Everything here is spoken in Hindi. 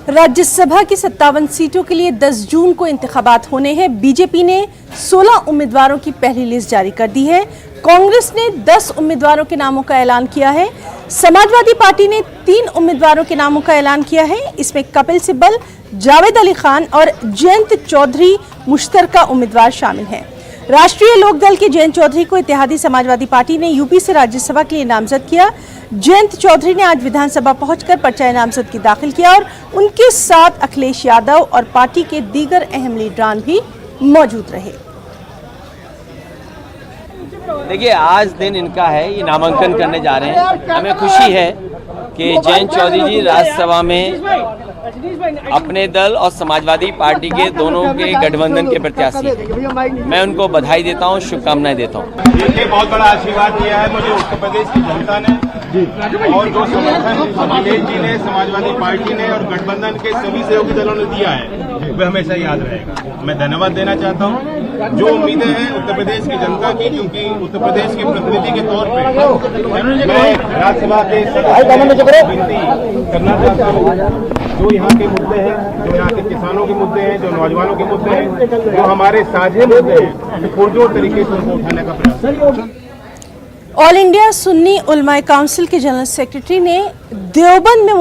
राज्यसभा की 57 सीटों के लिए 10 जून को इंतखाबात होने हैं। बीजेपी ने 16 उम्मीदवारों की पहली लिस्ट जारी कर दी है। कांग्रेस ने 10 उम्मीदवारों के नामों का ऐलान किया है। समाजवादी पार्टी ने 3 उम्मीदवारों के नामों का ऐलान किया है। इसमें कपिल सिब्बल, जावेद अली खान और जयंत चौधरी मुश्तरका उम्मीदवार शामिल हैं। राष्ट्रीय लोकदल के जयंत चौधरी को इत्तेहादी समाजवादी पार्टी ने यूपी से राज्यसभा के लिए नामजद किया। जयंत चौधरी ने आज विधानसभा पहुंचकर पर्चा नामजदगी दाखिल किया और उनके साथ अखिलेश यादव और पार्टी के दीगर अहम लीडरान भी मौजूद रहे। देखिए, आज दिन इनका है, ये नामांकन करने जा रहे हैं। हमें खुशी है कि जयंत चौधरी जी राज्यसभा में अपने दल और समाजवादी पार्टी के दोनों के गठबंधन के प्रत्याशी हैं। मैं उनको बधाई देता हूं, शुभकामनाएं देता हूं। देखिए, बहुत बड़ा आशीर्वाद दिया है मुझे उत्तर प्रदेश की जनता ने और जो समर्थन अखिलेश जी ने, समाजवादी पार्टी ने और गठबंधन के सभी सहयोगी दलों ने दिया है, वह हमेशा याद रहेगा। मैं धन्यवाद देना चाहता हूं। जो उम्मीदें हैं उत्तर प्रदेश की जनता की, क्योंकि उत्तर प्रदेश के प्रतिनिधि के तौर पर मैं राज्यसभा के विनती करना चाहता हूं। जो यहाँ के मुद्दे हैं, जो यहाँ के किसानों के मुद्दे हैं, जो नौजवानों के मुद्दे हैं, जो हमारे साझे मुद्दे हैं, पुरजोर तरीके से उनको उठाने का प्रयास। ऑल इंडिया सुन्नी उलमाए काउंसिल के जनरल सेक्रेटरी ने देवबंद में